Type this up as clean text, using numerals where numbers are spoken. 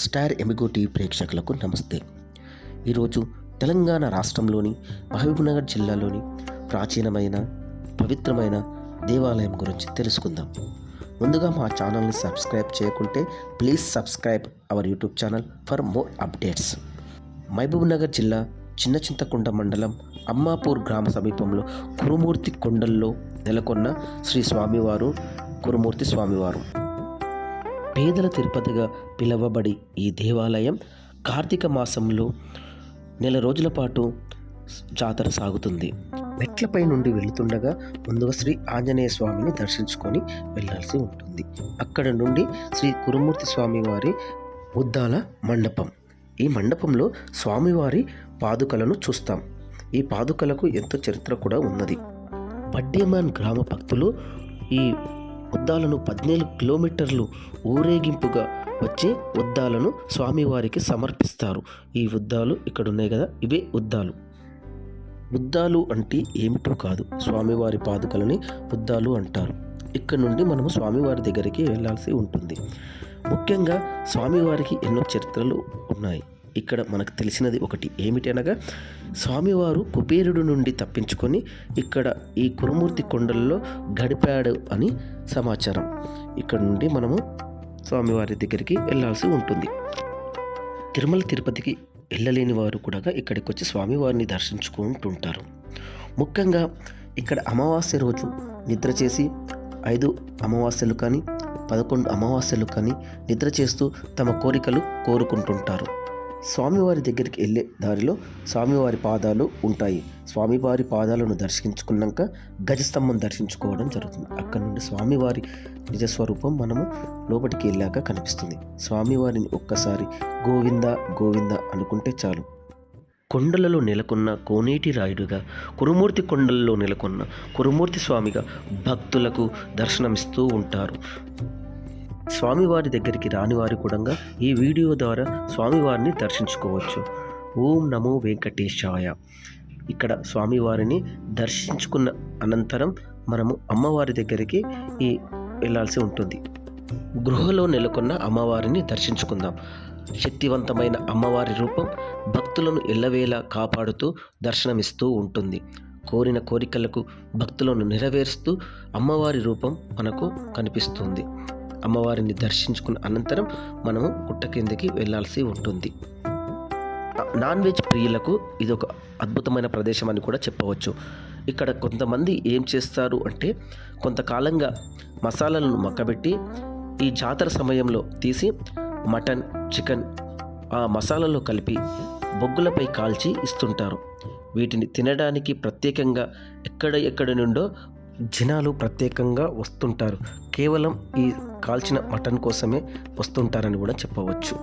Star ఎమిగో TV ప్రేక్షకులకు నమస్తే. ఈరోజు తెలంగాణ రాష్ట్రంలోని మహబూబ్నగర్ జిల్లాలోని ప్రాచీనమైన పవిత్రమైన దేవాలయం గురించి తెలుసుకుందాం. ముందుగా మా ఛానల్ని సబ్స్క్రైబ్ చేయకుంటే please subscribe our YouTube channel for more updates. Mahabubnagar జిల్లా చిన్నచింతకుంట మండలం అమ్మాపూర్ గ్రామ సమీపంలో కురుమూర్తి కొండల్లో నెలకొన్న శ్రీ స్వామివారు కురుమూర్తి స్వామివారు. పేదల తిరుపతిగా పిలువబడి ఈ దేవాలయం కార్తీక మాసంలో నెల రోజుల పాటు జాతర సాగుతుంది. మెట్లపై నుండి వెళుతుండగా ముందుగా శ్రీ ఆంజనేయ స్వామిని దర్శించుకొని వెళ్ళాల్సి ఉంటుంది. అక్కడ నుండి శ్రీ కురుమూర్తి స్వామివారి ఉద్దాల మండపం. ఈ మండపంలో స్వామివారి పాదుకలను చూస్తాం. ఈ పాదుకలకు ఎంతో చరిత్ర కూడా ఉన్నది. పడ్డేమాన్ గ్రామ భక్తులు ఈ ఉద్దాలను 17 కిలోమీటర్లు ఊరేగింపుగా వచ్చి ఉద్దాలను స్వామివారికి సమర్పిస్తారు. ఈ ఉద్దాలు ఇక్కడ ఉన్నాయి కదా, ఇవే ఉద్దాలు. ఉద్దాలు అంటే ఏమిటో కాదు, స్వామివారి పాదుకలని ఉద్దాలు అంటారు. ఇక్కడ నుండి మనము స్వామివారి దగ్గరికి వెళ్ళాల్సి ఉంటుంది. ముఖ్యంగా స్వామివారికి ఎన్నో చరిత్రలు ఉన్నాయి. ఇక్కడ మనకు తెలిసినది ఒకటి ఏమిటనగా, స్వామివారు కుబేరుడు నుండి తప్పించుకొని ఇక్కడ ఈ కురుమూర్తి కొండల్లో గడిపాడు అని సమాచారం. ఇక్కడ నుండి మనము స్వామివారి దగ్గరికి వెళ్ళాల్సి ఉంటుంది. తిరుమల తిరుపతికి వెళ్ళలేని వారు కూడా ఇక్కడికి వచ్చి స్వామివారిని దర్శించుకుంటుంటారు. ముఖ్యంగా ఇక్కడ అమావాస్య రోజు నిద్ర చేసి 5 అమావాస్యలు కానీ 11 అమావాస్యలు కానీ నిద్ర చేస్తూ తమ కోరికలు కోరుకుంటుంటారు. స్వామివారి దగ్గరికి వెళ్ళే దారిలో స్వామివారి పాదాలు ఉంటాయి. స్వామివారి పాదాలను దర్శించుకున్నాక గజస్తంభం దర్శించుకోవడం జరుగుతుంది. అక్కడ నుండి స్వామివారి నిజస్వరూపం మనము లోపలికి వెళ్ళాక కనిపిస్తుంది. స్వామివారిని ఒక్కసారి గోవింద గోవింద అనుకుంటే చాలు. కొండలలో నెలకొన్న కోనేటి రాయుడుగా, కురుమూర్తి కొండలలో నెలకొన్న కురుమూర్తి స్వామిగా భక్తులకు దర్శనమిస్తూ ఉంటారు. స్వామివారి దగ్గరికి రాని వారు కూడా ఈ వీడియో ద్వారా స్వామివారిని దర్శించుకోవచ్చు. ఓం నమో వెంకటేశాయ. ఇక్కడ స్వామివారిని దర్శించుకున్న అనంతరం మనము అమ్మవారి దగ్గరికి వెళ్ళాల్సి ఉంటుంది. గృహలో నెలకొన్న అమ్మవారిని దర్శించుకుందాం. శక్తివంతమైన అమ్మవారి రూపం భక్తులను ఎల్లవేళ కాపాడుతూ దర్శనమిస్తూ ఉంటుంది. కోరిన కోరికలకు భక్తులను నెరవేరుస్తూ అమ్మవారి రూపం మనకు కనిపిస్తుంది. అమ్మవారిని దర్శించుకున్న అనంతరం మనము గుట్ట కిందకి వెళ్ళాల్సి ఉంటుంది. నాన్ వెజ్ ప్రియులకు ఇది ఒక అద్భుతమైన ప్రదేశం అని కూడా చెప్పవచ్చు. ఇక్కడ కొంతమంది ఏం చేస్తారు అంటే, కొంతకాలంగా మసాలాలను మక్కబెట్టి ఈ జాతర సమయంలో తీసి మటన్, చికెన్ ఆ మసాలాలో కలిపి బొగ్గులపై కాల్చి ఇస్తుంటారు. వీటిని తినడానికి ప్రత్యేకంగా ఎక్కడి నుండో జనాలు ప్రత్యేకంగా వస్తుంటారు. కేవలం ఈ కాల్చిన మటన్ కోసమే వస్తుంటారని కూడా చెప్పవచ్చు.